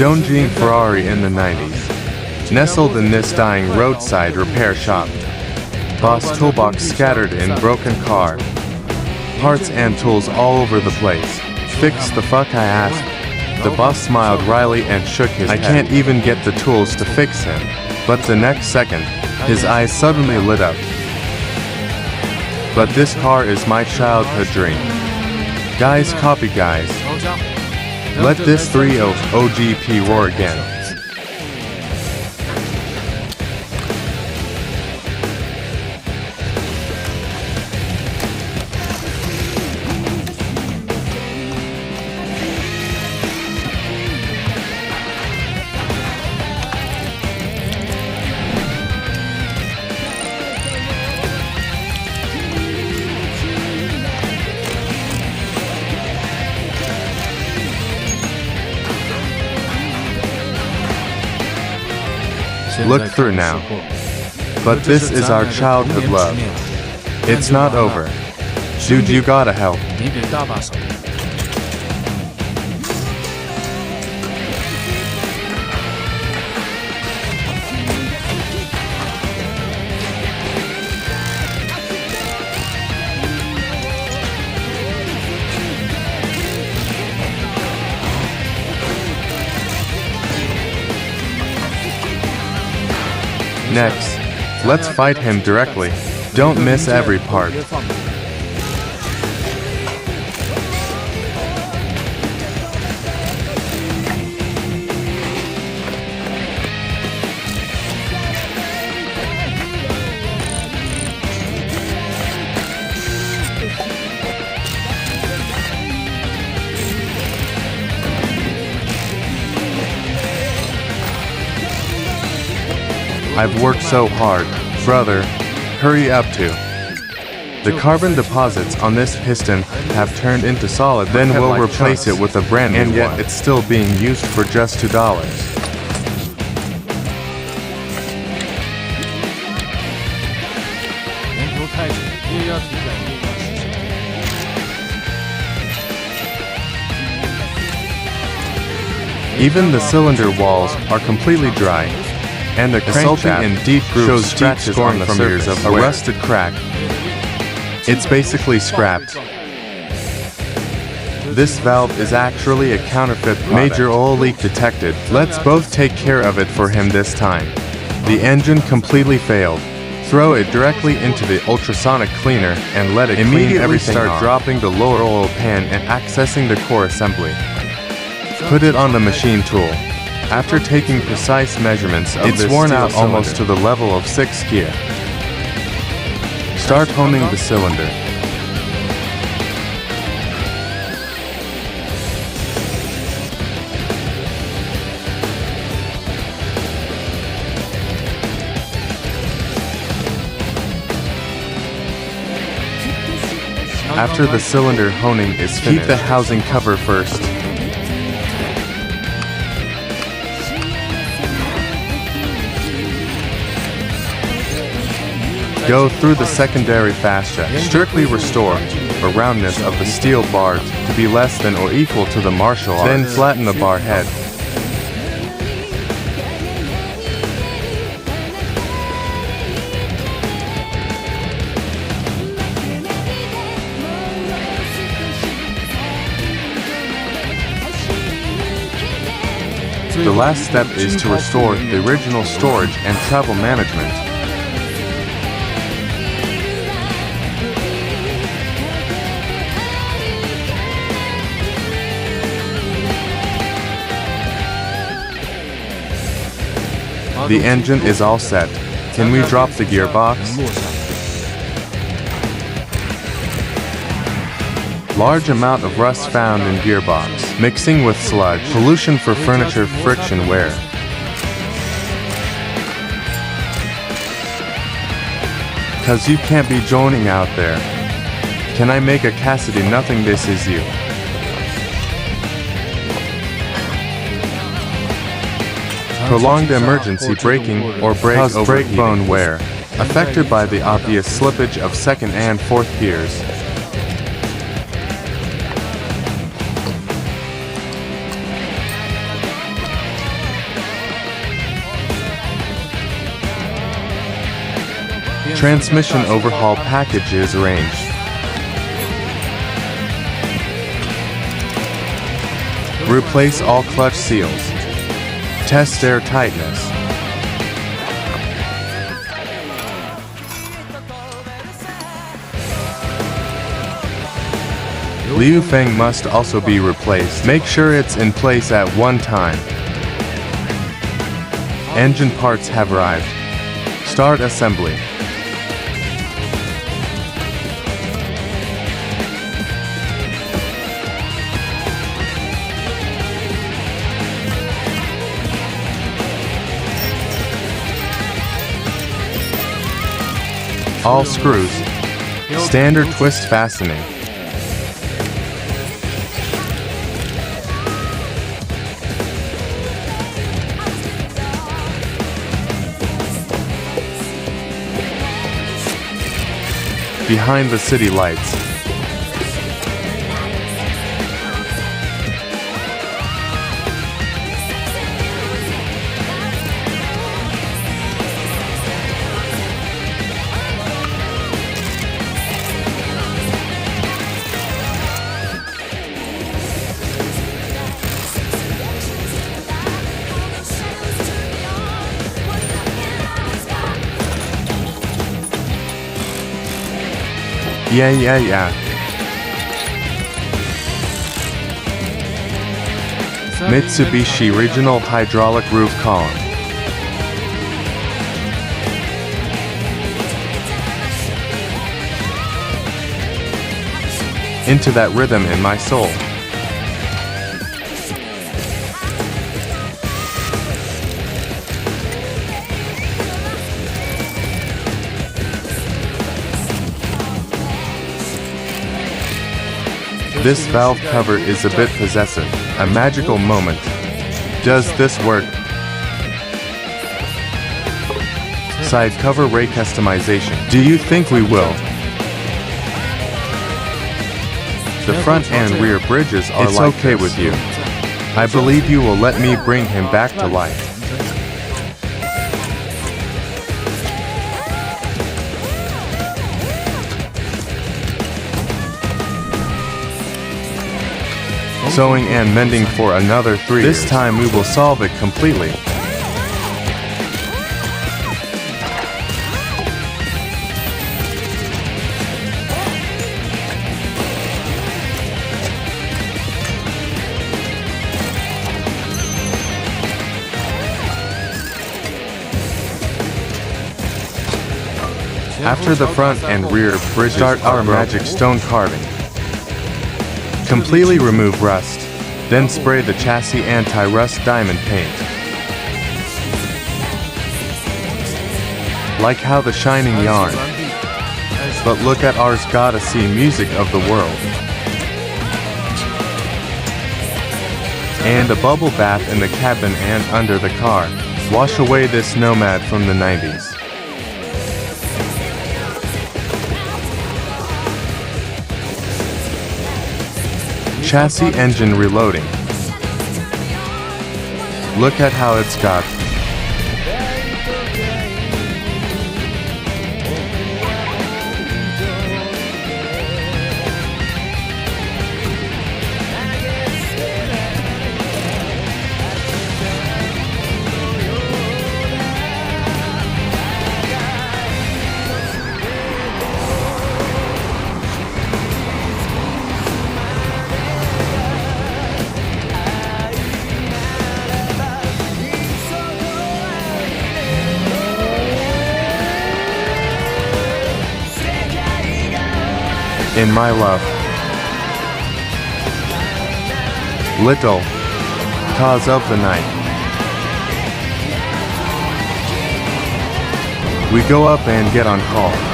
Dongjing Ferrari in the 90s. Nestled in this dying roadside repair shop. Boss toolbox scattered in broken car. Parts and tools all over the place. Fix the fuck, I asked. The boss smiled wryly and shook his head. I can't even get the tools to fix him. But the next second, his eyes suddenly lit up. But this car is my childhood dream. Guys, copy guys. Let this 3.0 OGP roar again. Look through now. But this is our childhood love. It's not over. Dude, you gotta help. Next, let's fight him directly. Don't miss every part. I've worked so hard, brother. Hurry up too. The carbon deposits on this piston have turned into solid, then we'll replace it with a brand new one. And yet it's still being used for just $2. Even the cylinder walls are completely dry. And the crankshaft in deep grooves shows deep scorn from years of a rusted crack. It's basically scrapped. This valve is actually a counterfeit product. Major oil leak detected. Let's both take care of it for him this time. The engine completely failed. Throw it directly into the ultrasonic cleaner and let it immediately clean everything off. Start dropping the lower oil pan and accessing the core assembly. Put it on the machine tool. After taking precise measurements of it's worn out almost to the level of 6th gear. Start honing the cylinder. After the cylinder honing is finished, keep the housing cover first. Go through the secondary fascia. Strictly restore the roundness of the steel bar to be less than or equal to the martial art. Then flatten the bar head. The last step is to restore the original storage and travel management. The engine is all set. Can we drop the gearbox? Large amount of rust found in gearbox. Mixing with sludge. Pollution for furniture friction wear. Cause you can't be joining out there. Can I make a Cassidy nothing this is you? Prolonged emergency braking or brake bone wear, affected by the obvious slippage of second and fourth gears. Transmission overhaul package is arranged. Replace all clutch seals. Test air tightness. Liu Feng must also be replaced. Make sure it's in place at one time. Engine parts have arrived. Start assembly. All screws. Standard twist fastening. Behind the city lights. Yeah. Mitsubishi regional hydraulic roof column. Into that rhythm in my soul. This valve cover is a bit possessive, a magical moment. Does this work? Side cover ray customization. Do you think we will? The front and rear bridges are it's like okay with you. I believe you will let me bring him back to life. Sewing and mending for another 3 years. This time we will solve it completely. After the front and rear bridges, start our magic stone carving. Completely remove rust, then spray the chassis anti-rust diamond paint. Like how the shining yarn. But look at ours, gotta see music of the world. And a bubble bath in the cabin and under the car. Wash away this nomad from the 90s. Chassis engine reloading. Look at how it's got. In my love. Little. Cause of the night. We go up and get on call.